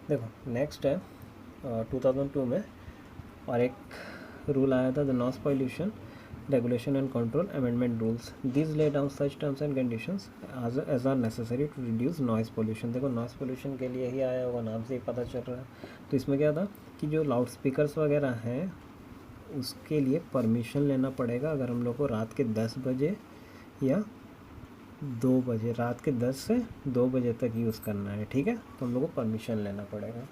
देखो नेक्स्ट है 2002 में और एक रूल आया था, the noise pollution regulation and control amendment rules, this lay down such terms and conditions as are necessary to reduce noise pollution. देखो नॉइस पोल्यूशन के लिए ही आया होगा, नाम से ही पता चल रहा है। तो इसमें क्या था कि जो लाउड स्पीकर्स वगैरह हैं उसके लिए परमिशन लेना पड़ेगा अगर हम लोग को रात के 10 बजे या 2 बजे, रात के 10 से 2 बजे तक यूज़ करना है, ठीक है। तो हम लोग को परमिशन लेना पड़ेगा।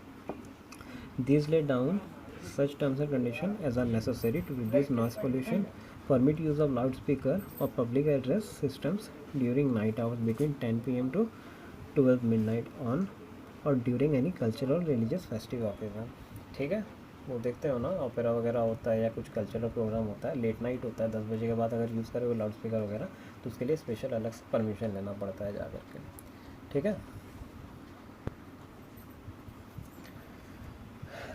This lay down such terms and conditions as are necessary to reduce noise pollution, permit use of loudspeaker or public address systems during night hours between 10 p.m. to 12 midnight on और during any cultural or religious festive occasion। ठीक है, वो देखते हो ना opera वगैरह होता है या कुछ कल्चरल प्रोग्राम होता है, लेट नाइट होता है, 10 बजे के बाद अगर यूज़ करोगे लाउड स्पीकर वगैरह तो उसके लिए स्पेशल अलग से परमिशन लेना पड़ता है जा कर के, ठीक है।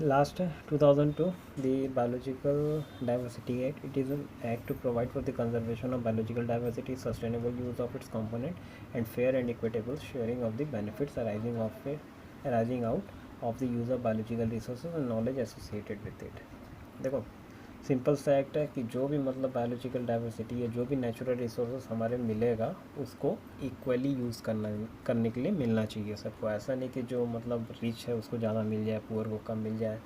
Last 2002, the Biological Diversity Act. It is an act to provide for the conservation of biological diversity, sustainable use of its component, and fair and equitable sharing of the benefits arising out of the use of biological resources and knowledge associated with it। देखो simple सा act है कि जो भी मतलब biological diversity है, जो भी नेचुरल रिसोर्सेज हमारे मिलेगा उसको इक्वली यूज़ करने के लिए मिलना चाहिए सबको। ऐसा नहीं कि जो मतलब रिच है उसको ज़्यादा मिल जाए, पुअर को कम मिल जाए।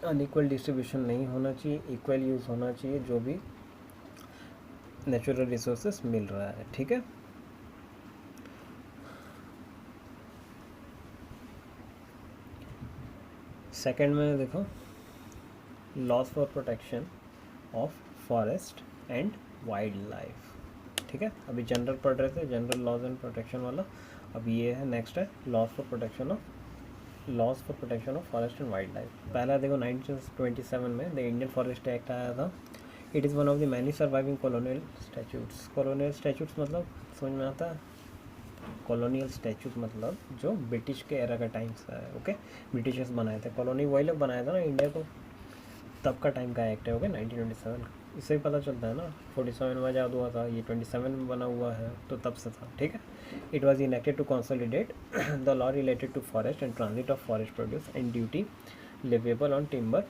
अनइक्वल डिस्ट्रीब्यूशन नहीं होना चाहिए, इक्वल यूज़ होना चाहिए जो भी नेचुरल रिसोर्सेज मिल रहा है, ठीक है। सेकेंड में देखो laws for protection of forest and wildlife, ठीक है। अभी जनरल पढ़ रहे थे, जनरल लॉज एंड प्रोटेक्शन वाला। अभी ये है नेक्स्ट है laws for protection of forest and wildlife. पहला देखो 1927 में द इंडियन फॉरेस्ट एक्ट आया था। It is one of the many surviving colonial statutes. Colonial statutes मतलब समझ में आता है, कॉलोनियल स्टैट्यूट मतलब जो ब्रिटिश के एरा का टाइम से है, ओके। ब्रिटिशर्स बनाए थे, कॉलोनी वही लोग बनाया था ना इंडिया को, तब का टाइम का एक्ट है, ओके 1927। इससे ही पता चलता है ना 47 में आज़ाद हुआ था, ये 27 में बना हुआ है तो तब से था, ठीक है। It was enacted to consolidate the law related to forest and transit of forest produce and duty leviable on timber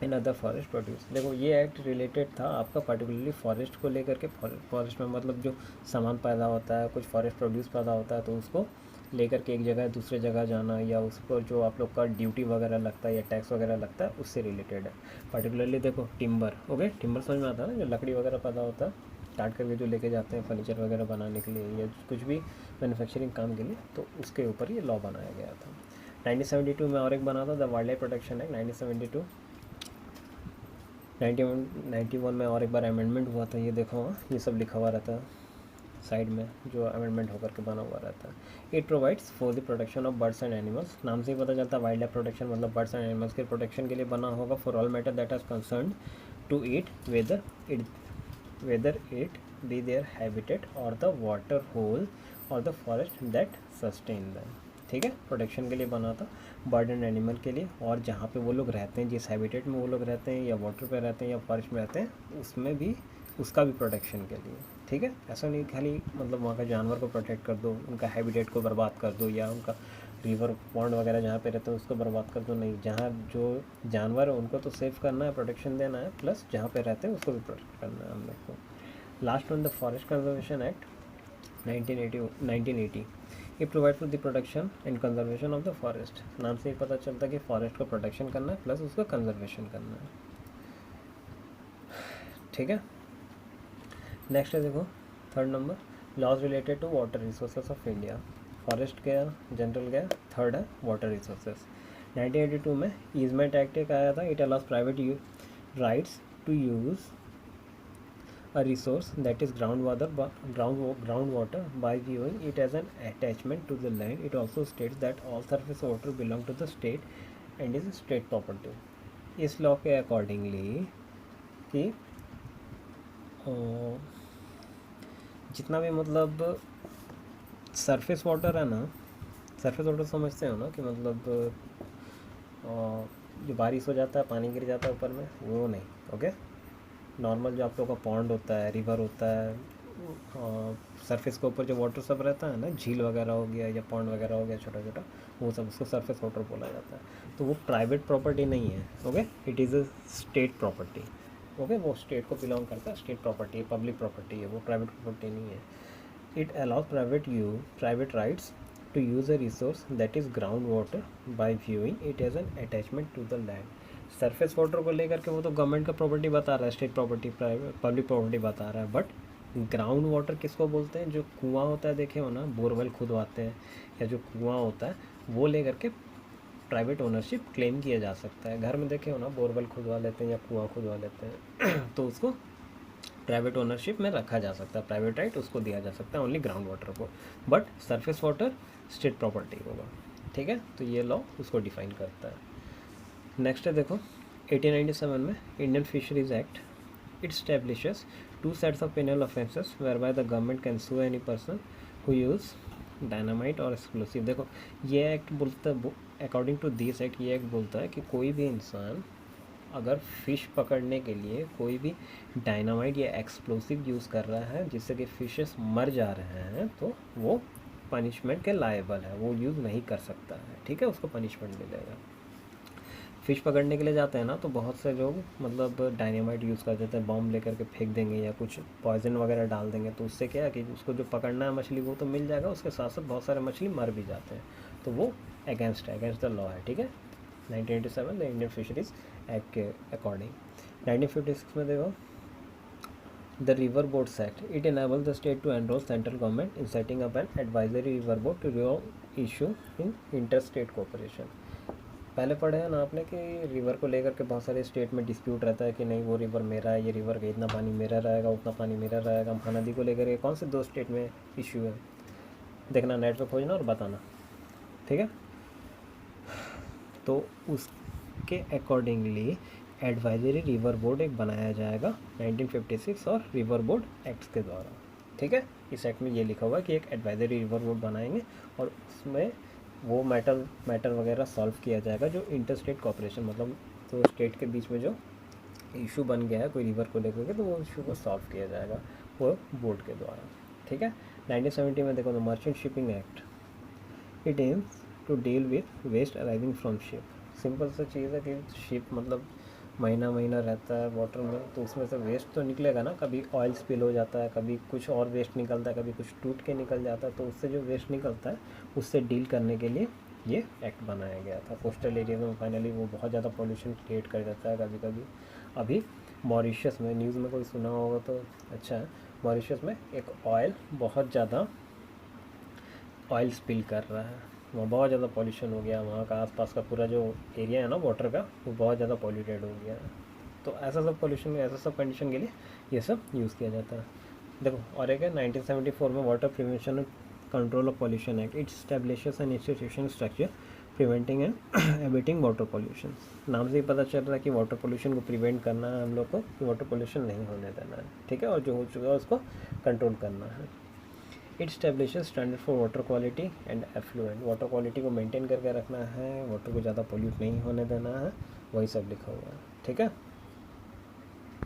in other forest produce. देखो ये एक्ट रिलेटेड था आपका पर्टिकुलरली फॉरेस्ट को लेकर के। फॉरेस्ट में मतलब जो सामान पैदा होता है, कुछ फॉरेस्ट प्रोड्यूस पैदा होता है तो उसको लेकर के एक जगह दूसरे जगह जाना, या उस पर जो आप लोग का ड्यूटी वगैरह लगता है या टैक्स वगैरह लगता है उससे रिलेटेड है। पर्टिकुलरली देखो टिम्बर, ओके, टिम्बर समझ में आता है ना, जो लकड़ी वगैरह पैदा होता है काट करके जो लेके जाते हैं फर्नीचर वगैरह बनाने के लिए या कुछ भी मैन्युफैक्चरिंग काम के लिए, तो उसके ऊपर ये लॉ बनाया गया था। 1972 में और एक बना था the wild life protection act 1972। 1991 में और एक बार अमेंडमेंट हुआ था, ये देखो ये सब लिखा हुआ रहता है साइड में जो अमेंडमेंट होकर के बना हुआ रहता है। It provides for the protection of birds and animals. नाम से ही पता चलता है वाइल्ड लाइफ प्रोटेक्शन मतलब बर्ड्स एंड एनिमल्स के प्रोटेक्शन के लिए बना होगा। For all matter that are concern to it whether it be their habitat or the water hole or the forest that sustain them, ठीक है। प्रोटेक्शन के लिए बना था बर्ड एंड एनिमल के लिए, और जहाँ पे वो लोग रहते हैं, जिस हैबिटेट में वो लोग रहते हैं या वाटर पे रहते हैं या फॉरेस्ट में रहते हैं, उसमें भी उसका भी प्रोटेक्शन के लिए, ठीक है। ऐसा नहीं खाली मतलब वहाँ का जानवर को प्रोटेक्ट कर दो, उनका हैबिटेट को बर्बाद कर दो, या उनका रिवर पॉन्ड वगैरह जहाँ पे रहते हैं उसको बर्बाद कर दो, नहीं। जहाँ जो जानवर है उनको तो सेव करना है, प्रोटेक्शन देना है, प्लस जहाँ पे रहते हैं उसको भी प्रोटेक्ट करना है हम लोग को। Last one the forest conservation act 1980। ये provide for the protection and conservation of the forest. नाम से ही पता चलता है कि फॉरेस्ट को प्रोटेक्शन करना है प्लस उसका कंजर्वेशन करना है, ठीक है। नेक्स्ट है देखो third number laws related to water resources of India. Forest गया, जनरल गया, थर्ड है वाटर रिसोर्सेज। 1982 में ईजमेंट एक्ट एक आया था। It allows private rights to use a resource that is groundwater by viewing it as an attachment to the land. It also states that all surface water belong to the state and is state property। इस law के accordingly कि जितना भी मतलब surface water है ना, surface water समझते हो ना कि मतलब जो बारिश हो जाता है, पानी गिर जाता है ऊपर में, वो नहीं, ओके। नॉर्मल जो आप लोग का पॉन्ड होता है, रिवर होता है, सरफेस के ऊपर जो वाटर सब रहता है ना, झील वगैरह हो गया या पॉन्ड वगैरह हो गया छोटा छोटा, वो सब उसको सरफेस वाटर बोला जाता है। तो वो प्राइवेट प्रॉपर्टी नहीं है, okay, it is a state property, okay, वो स्टेट को बिलोंग करता है, स्टेट प्रॉपर्टी है, पब्लिक प्रॉपर्टी है, वो प्राइवेट प्रॉपर्टी नहीं है। It allows private rights to use a resource that is groundwater by viewing it as an attachment to the land। Surface water को लेकर के वो तो गवर्नमेंट का प्रॉपर्टी बता रहा है, state property, private public property बता रहा है, बट ग्राउंड वाटर किसको बोलते हैं? जो कुआं होता है, देखे हो ना, बोरवेल खुदवाते हैं या जो कुआं होता है वो लेकर के प्राइवेट ओनरशिप क्लेम किया जा सकता है। घर में देखे हो ना, बोरवेल खुदवा लेते हैं या कुआं खुदवा लेते हैं तो उसको प्राइवेट ओनरशिप में रखा जा सकता है, प्राइवेट राइट उसको दिया जा सकता है ओनली ग्राउंड वाटर को, but surface water state property होगा, ठीक है। तो ये लॉ उसको डिफाइन करता है। नेक्स्ट है देखो 1897 में Indian fisheries act, it establishes 2 sets of penal offences where by the government can sue any person who use dynamite और एक्सप्लोसिव। देखो ये एक्ट बोलता है, अकॉर्डिंग टू दिस एक्ट ये एक्ट बोलता है कि कोई भी इंसान अगर फ़िश पकड़ने के लिए कोई भी डायनामाइट या एक्सप्लोसिव यूज़ कर रहा है जिससे कि फिशेस मर जा रहे हैं, तो वो पनिशमेंट के लायबल है, वो यूज़ नहीं कर सकता है, ठीक है, उसको पनिशमेंट मिलेगा। फ़िश पकड़ने के लिए जाते हैं ना, तो बहुत से लोग मतलब डायनामाइट यूज़ कर देते हैं, बॉम्ब लेकर के फेंक देंगे या कुछ पॉइजन वगैरह डाल देंगे, तो उससे क्या है कि उसको जो पकड़ना है मछली वो तो मिल जाएगा, उसके साथ साथ बहुत सारे मछली मर भी जाते हैं, तो वो अगेंस्ट द लॉ है, ठीक है। 1987 द इंडियन फिशरीज एक्ट के अकॉर्डिंग। 1956 में देखो the river boards act, it enable the state to enrol central government in setting up an advisory river board to resolve issue in inter state cooperation. पहले पढ़े हैं ना आपने कि river को लेकर के बहुत सारे स्टेट में डिस्प्यूट रहता है कि नहीं वो रिवर मेरा है, ये रिवर का इतना पानी मेरा रहेगा, उतना पानी मेरा रहेगा। महानदी को लेकर के कौन से 2 स्टेट में इशू है, देखना, नेट पे खोजना और बताना, ठीक है। तो उसके अकॉर्डिंगली एडवाइजरी रिवर बोर्ड एक बनाया जाएगा 1956 और रिवर बोर्ड एक्ट्स के द्वारा, ठीक है। इस एक्ट में ये लिखा हुआ है कि एक एडवाइजरी रिवर बोर्ड बनाएंगे और उसमें वो मैटर वगैरह सॉल्व किया जाएगा जो इंटर स्टेट कॉपरेशन, मतलब तो स्टेट के बीच में जो इशू बन गया है कोई रिवर को लेकर के, तो वो इशू को सॉल्व किया जाएगा वो बोर्ड के द्वारा, ठीक है। 1970 में देखो the merchant shipping act, it aims to deal with waste arising from ship. Simple सा चीज़ है कि शिप मतलब महीना रहता है वाटर में, तो उसमें से वेस्ट तो निकलेगा ना, कभी ऑयल स्पिल हो जाता है, कभी कुछ और वेस्ट निकलता है, कभी कुछ टूट के निकल जाता है, तो उससे जो वेस्ट निकलता है उससे डील करने के लिए ये एक्ट बनाया गया था। कोस्टल एरिया में फाइनली वो बहुत ज़्यादा पॉल्यूशन क्रिएट कर देता है कभी कभी। अभी मॉरिशस में न्यूज़ में कोई सुना होगा तो अच्छा है, मॉरिशस में एक ऑयल बहुत ज़्यादा ऑयल स्पिल कर रहा है, वहाँ बहुत ज़्यादा पॉल्यूशन हो गया, वहाँ का आसपास का पूरा जो एरिया है ना वाटर का वो बहुत ज़्यादा पॉल्यूटेड हो गया है। तो ऐसा सब पॉल्यूशन, ऐसा सब कंडीशन के लिए ये सब यूज़ किया जाता है। देखो और एक है 1974 में water prevention and control of pollution act, it establishes an institution structure preventing and abetting water pollution. नाम से ही पता चल रहा है कि वाटर पॉल्यूशन को प्रिवेंट करना है हम लोग को, कि वाटर पॉल्यूशन नहीं होने देना है, ठीक है, और जो हो चुका है उसको कंट्रोल करना है। It establishes standard for water quality and effluent, water quality को मेंटेन करके रखना है, वाटर को ज़्यादा पोल्यूट नहीं होने देना है, वही सब लिखा हुआ है, ठीक है।